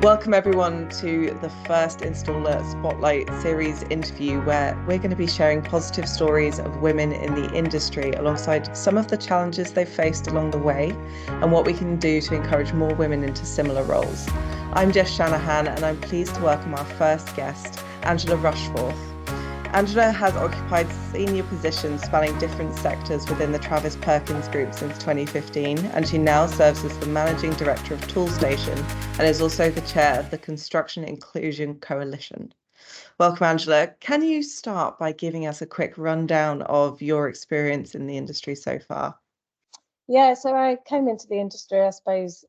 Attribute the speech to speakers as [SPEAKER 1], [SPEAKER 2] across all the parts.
[SPEAKER 1] Welcome everyone to the first Installer Spotlight series interview, where we're going to be sharing positive stories of women in the industry alongside some of the challenges they've faced along the way and what we can do to encourage more women into similar roles. I'm Jess Shanahan and I'm pleased to welcome our first guest, Angela Rushforth. Angela has occupied senior positions spanning different sectors within the Travis Perkins Group since 2015, and she now serves as the Managing Director of Toolstation and is also the Chair of the Construction Inclusion Coalition. Welcome, Angela. Can you start by giving us a quick rundown of your experience in the industry so far?
[SPEAKER 2] Yeah, so I came into the industry, I suppose,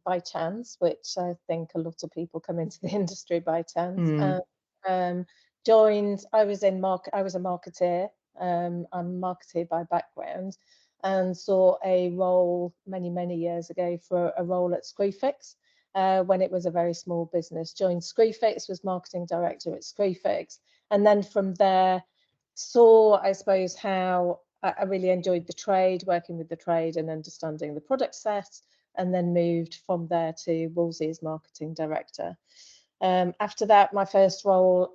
[SPEAKER 2] by chance, which I think a lot of people come into the industry by chance. I was a marketeer. I'm a marketeer by background, and saw a role many years ago for a role at Screwfix when it was a very small business. Joined Screwfix, was marketing director at Screwfix, and then from there saw, I suppose, how I really enjoyed the trade, working with the trade and understanding the product set, and then moved from there to Wolsey as marketing director. After that, my first role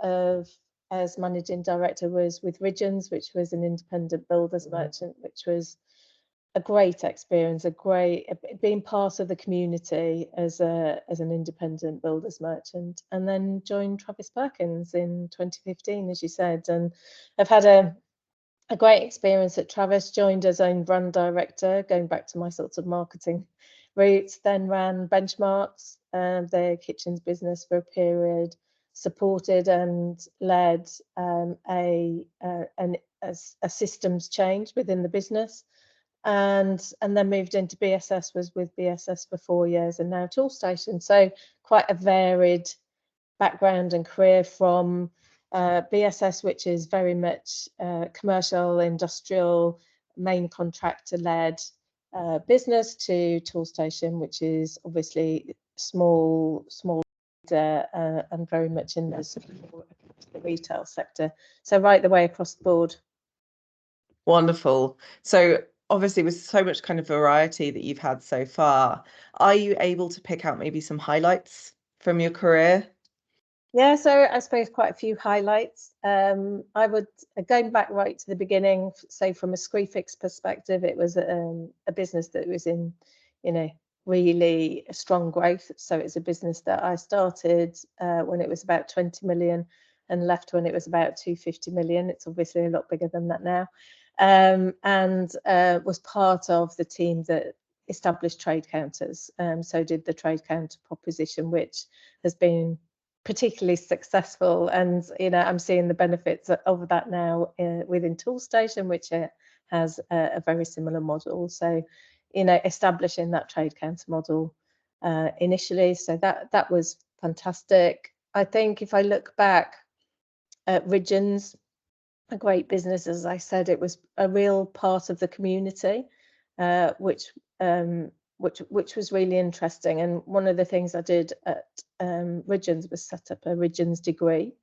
[SPEAKER 2] as managing director was with Ridgeons, which was an independent builders merchant, which was a great experience, being part of the community as an independent builders merchant, and then joined Travis Perkins in 2015, as you said, and I've had a great experience at Travis. Joined as own brand director, going back to my sorts of marketing roots, then ran Benchmarks, their kitchens business for a period, supported and led a systems change within the business, and then moved into BSS, was with BSS for 4 years, and now Toolstation. So quite a varied background and career, from BSS, which is very much commercial, industrial, main contractor-led business, to Toolstation, which is obviously small, and very much in the retail sector. So right the way across the board.
[SPEAKER 1] Wonderful. So obviously with so much kind of variety that you've had so far, are you able to pick out maybe some highlights from your career?
[SPEAKER 2] Yeah, so I suppose quite a few highlights. I would, going back right to the beginning, say from a Screwfix perspective, it was a business that was in, really strong growth. So it's a business that I started when it was about 20 million and left when it was about 250 million. It's obviously a lot bigger than that now, and was part of the team that established trade counters. So did the trade counter proposition, which has been particularly successful, and I'm seeing the benefits of that now within Toolstation, which has a very similar model. So establishing that trade counter model initially, so that was fantastic. I think if I look back at Ridgeons, a great business, as I said, it was a real part of the community, which was really interesting. And one of the things I did at Ridgeons was set up a Ridgeons degree.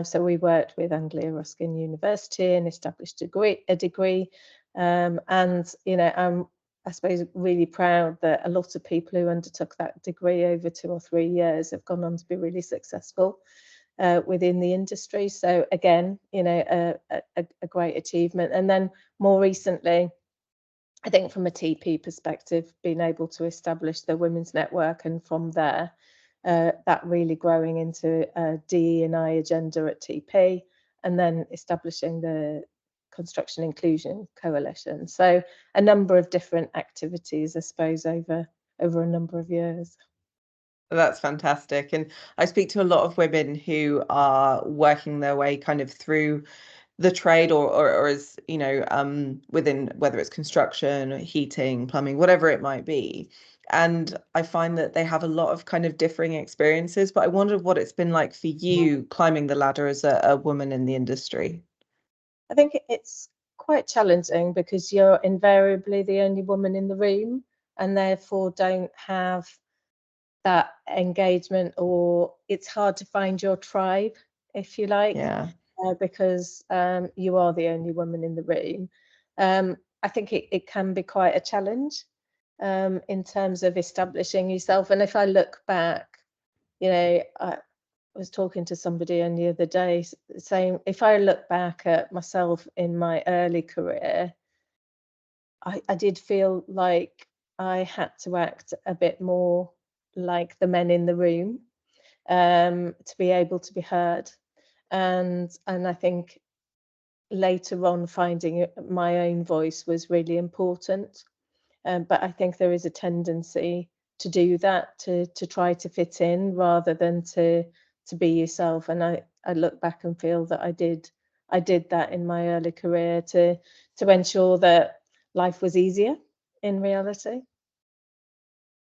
[SPEAKER 2] So we worked with Anglia Ruskin University and established a degree. And I'm, I suppose, really proud that a lot of people who undertook that degree over 2 or 3 years have gone on to be really successful within the industry. So again, a great achievement. And then more recently, I think from a TP perspective, being able to establish the women's network, and from there, that really growing into a DE&I agenda at TP, and then establishing the Construction Inclusion Coalition. So a number of different activities, I suppose, over a number of years.
[SPEAKER 1] That's fantastic. And I speak to a lot of women who are working their way kind of through the trade or as within, whether it's construction, heating, plumbing, whatever it might be, and I find that they have a lot of kind of differing experiences, but I wondered what it's been like for you climbing the ladder as a woman in the industry.
[SPEAKER 2] I think it's quite challenging because you're invariably the only woman in the room, and therefore don't have that engagement, or it's hard to find your tribe, if you like.
[SPEAKER 1] Yeah.
[SPEAKER 2] Because you are the only woman in the room. I think it can be quite a challenge in terms of establishing yourself. And if I look back I was talking to somebody the other day saying, if I look back at myself in my early career, I did feel like I had to act a bit more like the men in the room, to be able to be heard. And I think later on, finding my own voice was really important. But I think there is a tendency to do that, to try to fit in rather than to be yourself. And I look back and feel that I did that in my early career to ensure that life was easier in reality.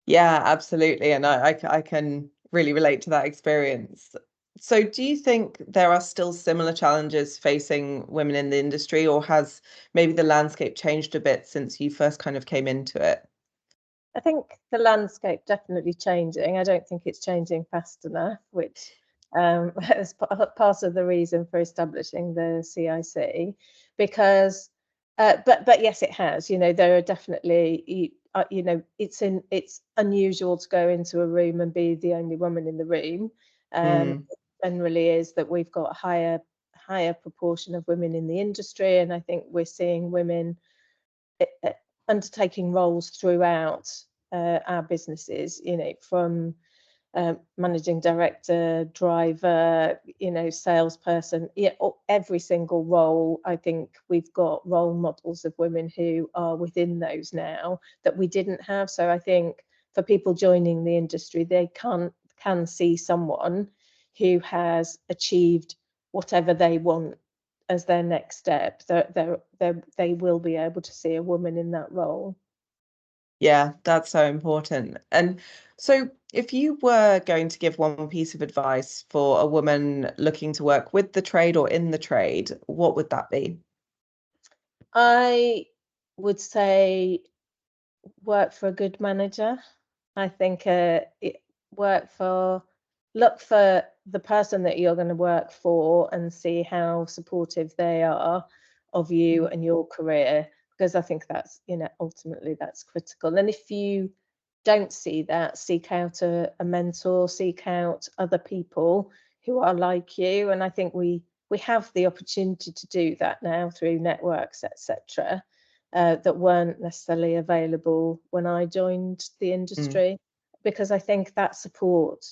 [SPEAKER 1] Yeah, absolutely. And I can really relate to that experience. So do you think there are still similar challenges facing women in the industry, or has maybe the landscape changed a bit since you first kind of came into it?
[SPEAKER 2] I think the landscape definitely changing. I don't think it's changing fast enough, which is part of the reason for establishing the CIC, because but yes, it has. There are definitely it's unusual to go into a room and be the only woman in the room.
[SPEAKER 1] Mm,
[SPEAKER 2] It generally is that we've got a higher proportion of women in the industry, and I think we're seeing women uh, undertaking roles throughout our businesses, from managing director, driver, salesperson, yeah, every single role. I think we've got role models of women who are within those now that we didn't have. So I think for people joining the industry, they can see someone who has achieved whatever they want as their next step. They will be able to see a woman in that role.
[SPEAKER 1] yeah, that's so important. And so if you were going to give one piece of advice for a woman looking to work with the trade or in the trade, what would that be?
[SPEAKER 2] I would say work for a good manager. I think work for look for the person that you're going to work for and see how supportive they are of you and your career, because I think that's, ultimately that's critical. And if you don't see that, seek out a mentor, seek out other people who are like you. And I think we have the opportunity to do that now through networks, etc., that weren't necessarily available when I joined the
[SPEAKER 1] Mm.
[SPEAKER 2] industry, because I think that support,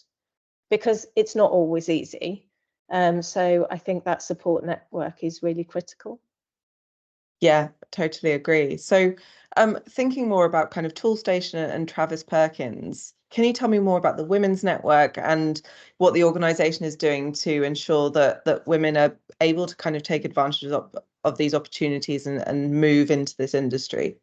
[SPEAKER 2] because it's not always easy. So I think that support network is really critical.
[SPEAKER 1] Yeah, totally agree. So, thinking more about kind of Toolstation and Travis Perkins, can you tell me more about the Women's Network and what the organization is doing to ensure that women are able to kind of take advantage of these opportunities and move into this industry?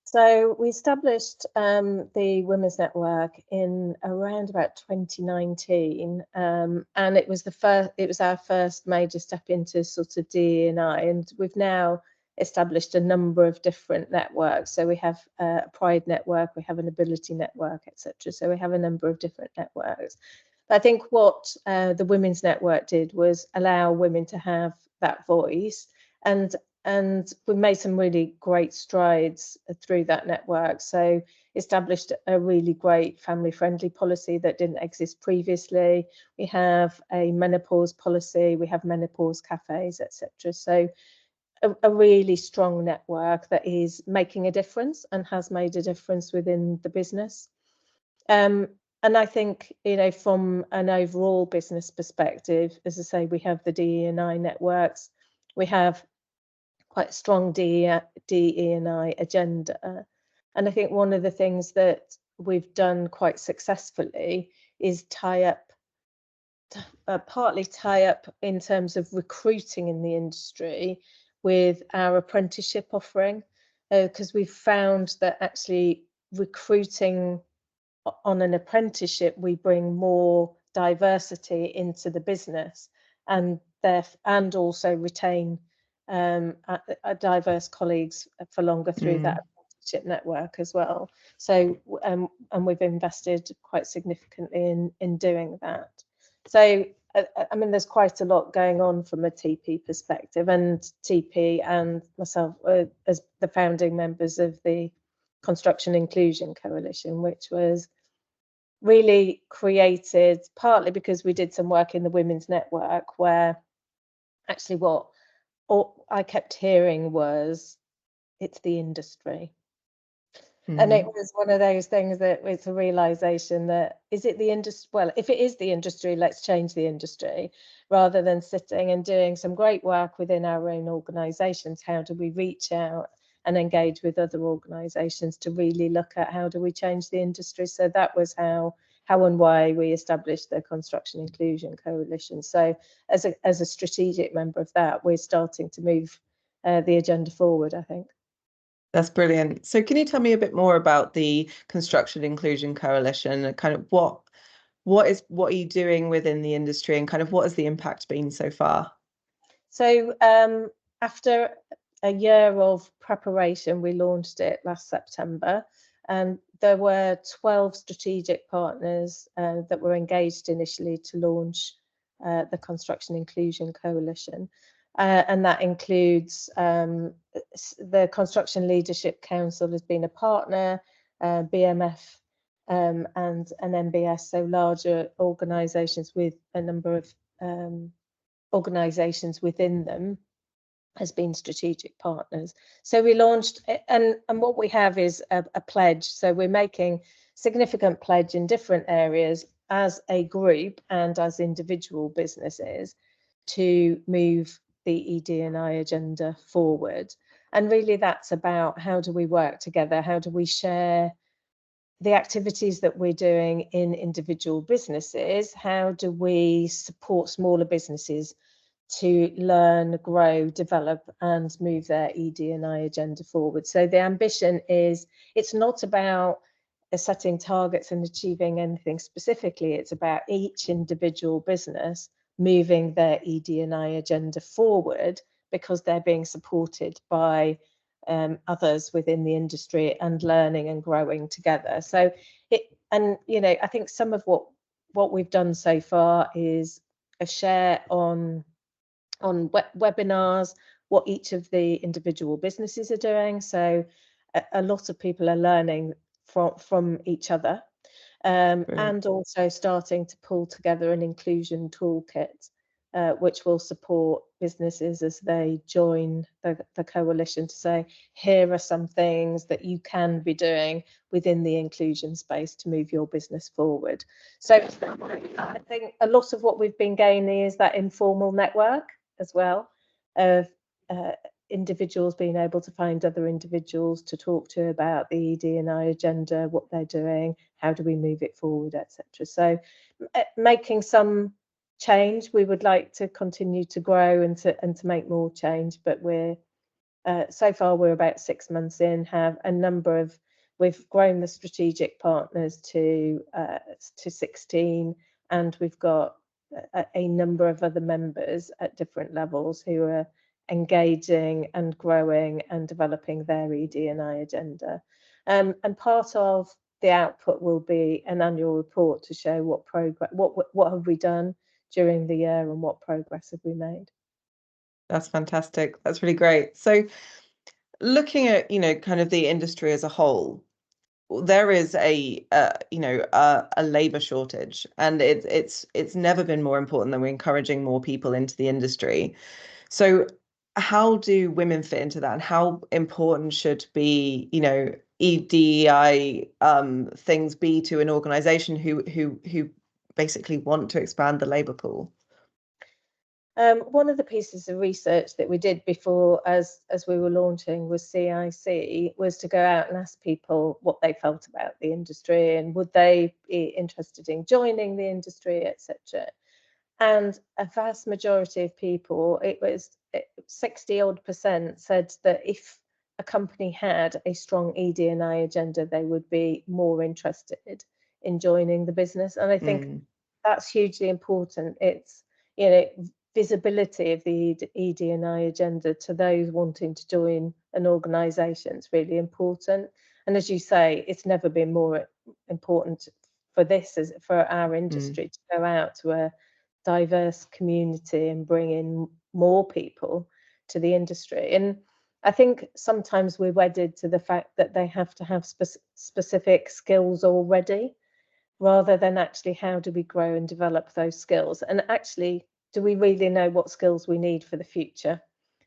[SPEAKER 2] So we established the Women's Network in around about 2019, and it was our first major step into sort of DE&I, and we've now established a number of different networks. So we have a Pride network, we have an Ability network, etc. So we have a number of different networks. But I think what the Women's Network did was allow women to have that voice, and we've made some really great strides through that network. So established a really great family friendly policy that didn't exist previously. We have a menopause policy, we have menopause cafes, etc. So a really strong network that is making a difference and has made a difference within the business. And I think, from an overall business perspective, as I say, we have the DE&I networks, we have quite a strong DE&I agenda. And I think one of the things that we've done quite successfully is partly tie up in terms of recruiting in the industry with our apprenticeship offering, because we've found that actually recruiting on an apprenticeship, we bring more diversity into the business, and also retain a diverse colleagues for longer through that
[SPEAKER 1] Mm.
[SPEAKER 2] apprenticeship network as well. So and we've invested quite significantly in doing that. So I mean, there's quite a lot going on from a TP perspective, and TP and myself as the founding members of the Construction Inclusion Coalition, which was really created, partly because we did some work in the women's network, where actually what I kept hearing was, it's the industry. And it was one of those things that it's a realization that, is it the industry? Well, if it is the industry, let's change the industry, rather than sitting and doing some great work within our own organisations. How do we reach out and engage with other organisations to really look at how do we change the industry? So that was how and why we established the Construction Inclusion Coalition. So as a strategic member of that, we're starting to move the agenda forward, I think.
[SPEAKER 1] That's brilliant. So can you tell me a bit more about the Construction Inclusion Coalition and kind of what are you doing within the industry, and kind of what has the impact been so far?
[SPEAKER 2] So after a year of preparation, we launched it last September, and there were 12 strategic partners that were engaged initially to launch the Construction Inclusion Coalition. And that includes the Construction Leadership Council has been a partner, BMF and an NBS, so larger organisations with a number of organisations within them has been strategic partners. So we launched, and what we have is a pledge. So we're making significant pledge in different areas as a group and as individual businesses to move the ED&I agenda forward. And really that's about, how do we work together? How do we share the activities that we're doing in individual businesses? How do we support smaller businesses to learn, grow, develop, and move their ED&I agenda forward? So the ambition is, it's not about setting targets and achieving anything specifically. It's about each individual business moving their ED&I agenda forward because they're being supported by others within the industry and learning and growing together. So I think some of what we've done so far is a share on webinars, what each of the individual businesses are doing. So a lot of people are learning from each other, and also starting to pull together an inclusion toolkit, which will support businesses as they join the coalition, to say, here are some things that you can be doing within the inclusion space to move your business forward. So I think a lot of what we've been gaining is that informal network as well, of individuals being able to find other individuals to talk to about the ED&I agenda, what they're doing, how do we move it forward, etc. So making some change. We would like to continue to grow and to make more change, but we're so far we're about 6 months in, have a number of, we've grown the strategic partners to 16, and we've got a number of other members at different levels who are engaging and growing and developing their ED&I agenda. And part of the output will be an annual report to show what progress, what have we done during the year and what progress have we made.
[SPEAKER 1] That's fantastic. That's really great. So looking at, kind of the industry as a whole, there is a labor shortage, and it's never been more important than we're encouraging more people into the industry. So how do women fit into that, and how important should be, EDI things be to an organization who basically want to expand the labor pool?
[SPEAKER 2] One of the pieces of research that we did before, as we were launching, was CIC, was to go out and ask people what they felt about the industry and would they be interested in joining the industry, etc. And a vast majority of people, it was 60-odd%, said that if a company had a strong ED&I agenda, they would be more interested in joining the business. And I think that's hugely important. It's, visibility of the ED&I agenda to those wanting to join an organisation is really important. And as you say, it's never been more important for this, as for our industry, to go out to a diverse community and bring in more people to the industry. And I think sometimes we're wedded to the fact that they have to have specific skills already. rather than actually how do we grow and develop those skills, and actually do we really know what skills we need for the future.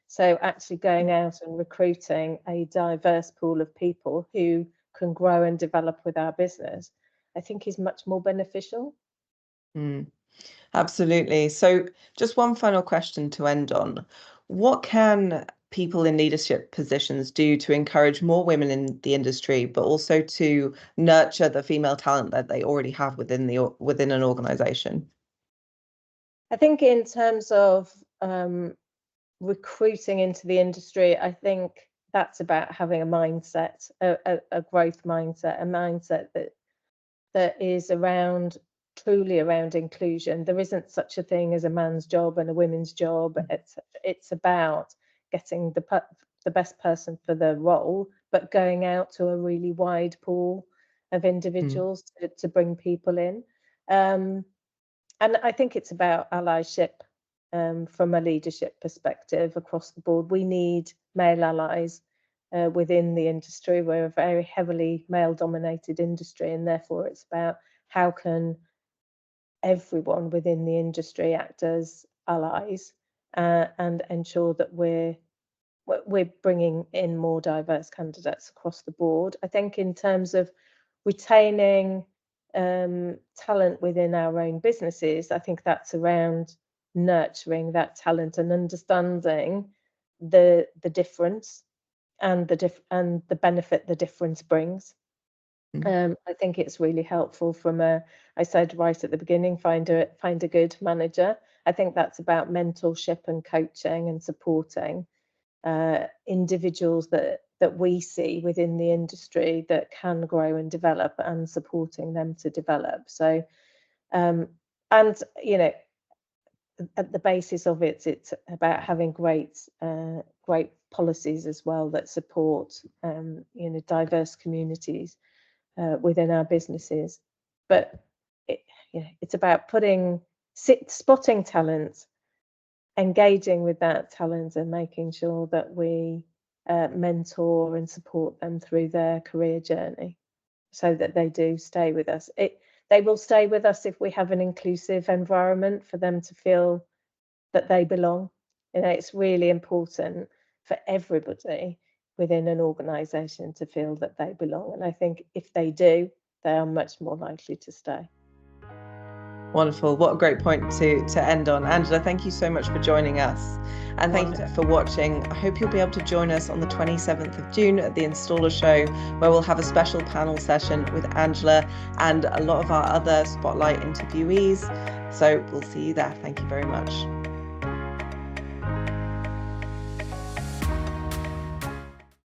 [SPEAKER 2] So actually going out and recruiting a diverse pool of people who can grow and develop with our business, I think is much more beneficial.
[SPEAKER 1] Absolutely. So just one final question to end on. What can people in leadership positions do to encourage more women in the industry, but also to nurture the female talent that they already have within an organization?
[SPEAKER 2] I think in terms of recruiting into the industry, I think that's about having a mindset, a growth mindset, a mindset that is truly around inclusion. There isn't such a thing as a man's job and a women's job. It's about getting the best person for the role, but going out to a really wide pool of individuals to bring people in. And I think it's about allyship from a leadership perspective across the board. We need male allies within the industry. We're a very heavily male-dominated industry, and therefore it's about how can everyone within the industry act as allies and ensure that we're bringing in more diverse candidates across the board. I think in terms of retaining talent within our own businesses, I think that's around nurturing that talent and understanding the difference and the benefit the difference brings. I think it's really helpful I said right at the beginning, find a good manager. I think that's about mentorship and coaching and supporting individuals that we see within the industry that can grow and develop, and supporting them to develop. So, and at the basis of it, it's about having great policies as well that support diverse communities within our businesses. But it's about spotting talent, engaging with that talent, and making sure that we mentor and support them through their career journey so that they do stay with us. They will stay with us if we have an inclusive environment for them to feel that they belong. It's really important for everybody within an organisation to feel that they belong. And I think if they do, they are much more likely to stay.
[SPEAKER 1] Wonderful. What a great point to end on. Angela, thank you so much for joining us. And thank you for watching. I hope you'll be able to join us on the 27th of June at the Installer Show, where we'll have a special panel session with Angela and a lot of our other Spotlight interviewees. So we'll see you there. Thank you very much.